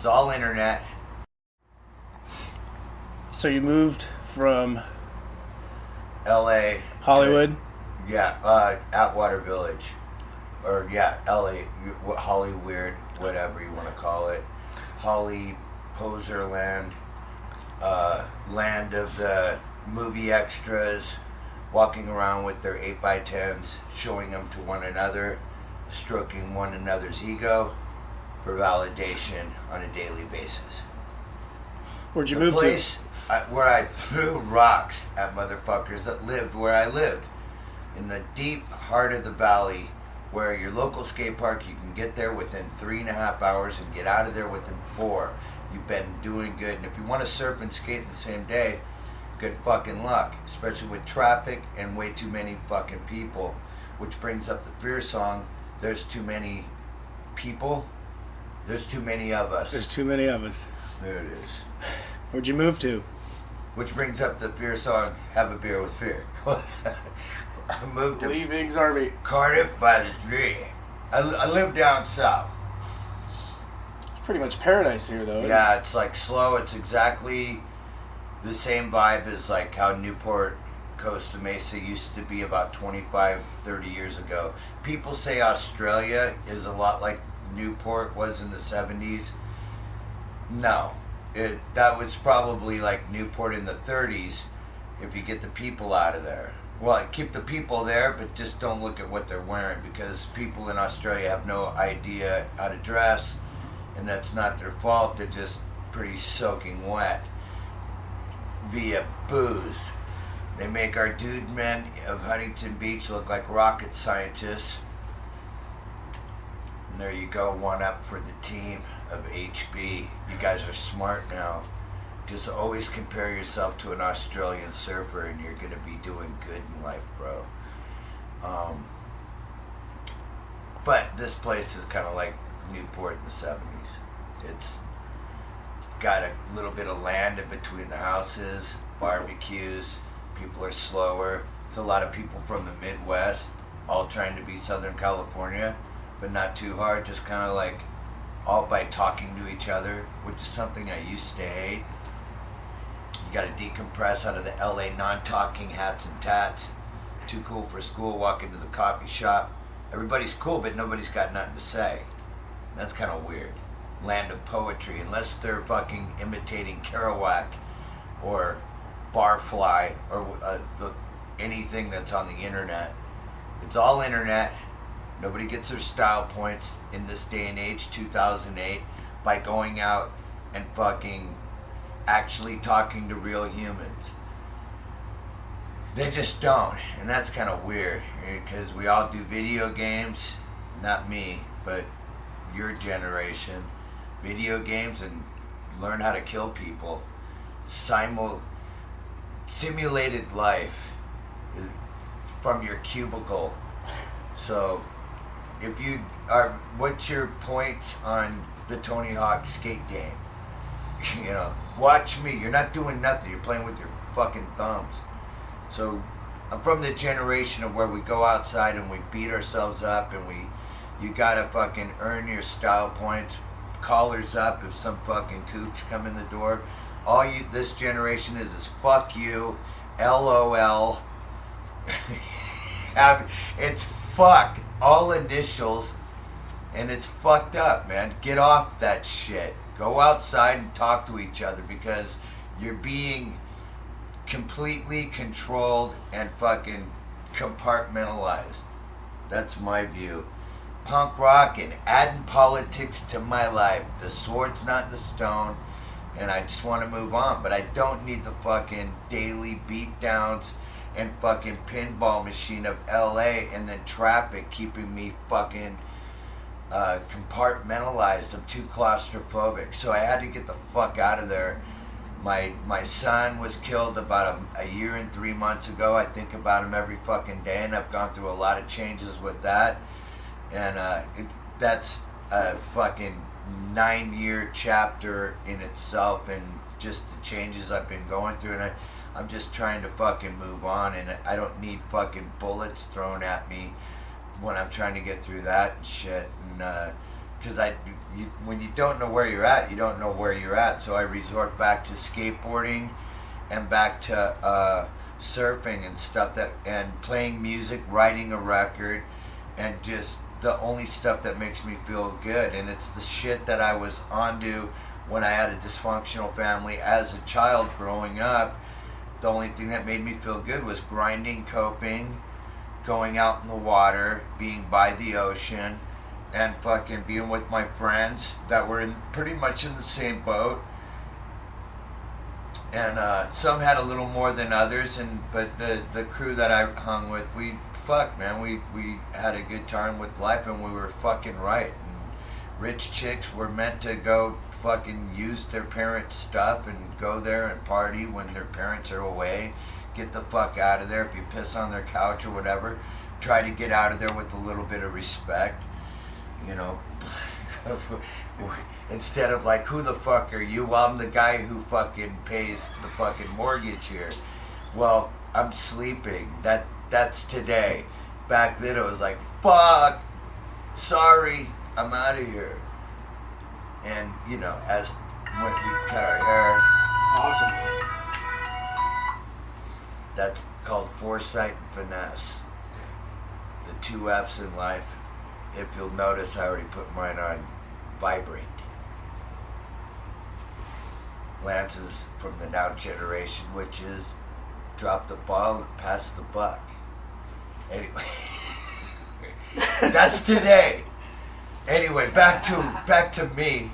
It's all internet. So you moved from L.A. Hollywood? Atwater Village. Or, L.A. Hollyweird, whatever you want to call it. Holly Poser Land. Land of the movie extras walking around with their 8x10s, showing them to one another, stroking one another's ego for validation on a daily basis. Where'd you move to? Where I threw rocks at motherfuckers that lived where I lived. In the deep heart of the valley, where your local skate park, you can get there within 3.5 hours and get out of there within 4. You've been doing good. And if you want to surf and skate the same day, good fucking luck. Especially with traffic and way too many fucking people. Which brings up the Fear song, there's too many people. There's too many of us. There's too many of us. There it is. Where'd you move to? Which brings up the Fear song, Have a Beer with Fear. I moved to Leavings Army. Cardiff by the street. I live down south. It's pretty much paradise here, though. Yeah, it's like slow. It's exactly the same vibe as like how Newport, Costa Mesa used to be about 25, 30 years ago. People say Australia is a lot like Newport was in the 70s. No. That was probably like Newport in the 30s if you get the people out of there. Well, keep the people there, but just don't look at what they're wearing, because people in Australia have no idea how to dress, and that's not their fault. They're just pretty soaking wet via booze. They make our dude men of Huntington Beach look like rocket scientists. And there you go, one up for the team of HB. You guys are smart now. Just always compare yourself to an Australian surfer and you're going to be doing good in life, bro. But this place is kind of like Newport in the 70s. It's got a little bit of land in between the houses, barbecues, people are slower. It's a lot of people from the Midwest, all trying to be Southern California, but not too hard, just kind of like all by talking to each other, which is something I used to hate. You got to decompress out of the LA non-talking hats and tats. Too cool for school, walk into the coffee shop. Everybody's cool, but nobody's got nothing to say. That's kind of weird. Land of poetry, unless they're fucking imitating Kerouac or Barfly or anything that's on the internet. It's all internet. Nobody gets their style points in this day and age, 2008, by going out and fucking actually talking to real humans. They just don't, and that's kind of weird, because we all do video games, not me, but your generation, video games, and learn how to kill people. Simulated life from your cubicle. So if you are, what's your points on the Tony Hawk skate game? You know, watch me. You're not doing nothing. You're playing with your fucking thumbs. So I'm from the generation of where we go outside and we beat ourselves up, and you gotta fucking earn your style points. Collars up if some fucking kooks come in the door. All this generation is fuck you, LOL. It's fucked. All initials, and it's fucked up, man. Get off that shit. Go outside and talk to each other, because you're being completely controlled and fucking compartmentalized. That's my view. Punk rock and adding politics to my life. The sword's not the stone, and I just want to move on. But I don't need the fucking daily beatdowns and fucking pinball machine of LA, and then traffic keeping me fucking compartmentalized. I'm too claustrophobic, so I had to get the fuck out of there. My son was killed about a year and 3 months ago. I think about him every fucking day, and I've gone through a lot of changes with that, and that's a fucking 9-year chapter in itself, and just the changes I've been going through, and I'm just trying to fucking move on, and I don't need fucking bullets thrown at me when I'm trying to get through that and shit. And because when you don't know where you're at, you don't know where you're at. So I resort back to skateboarding and back to surfing and stuff and playing music, writing a record, and just the only stuff that makes me feel good. And it's the shit that I was onto when I had a dysfunctional family as a child growing up. The only thing that made me feel good was grinding, coping, going out in the water, being by the ocean, and fucking being with my friends that were pretty much in the same boat. And some had a little more than others, but the crew that I hung with, we had a good time with life, and we were fucking right. And rich chicks were meant to go fucking use their parents' stuff and go there and party when their parents are away. Get the fuck out of there. If you piss on their couch or whatever, try to get out of there with a little bit of respect, you know. Instead of like, who the fuck are you? Well, I'm the guy who fucking pays the fucking mortgage here. Well, I'm sleeping. That's today. Back then it was like, fuck, sorry, I'm out of here. And, you know, as when we cut our hair. Awesome. That's called foresight and finesse. The 2 F's in life. If you'll notice, I already put mine on vibrate. Lance is from the now generation, which is drop the ball and pass the buck. Anyway, that's today. Anyway, back to me.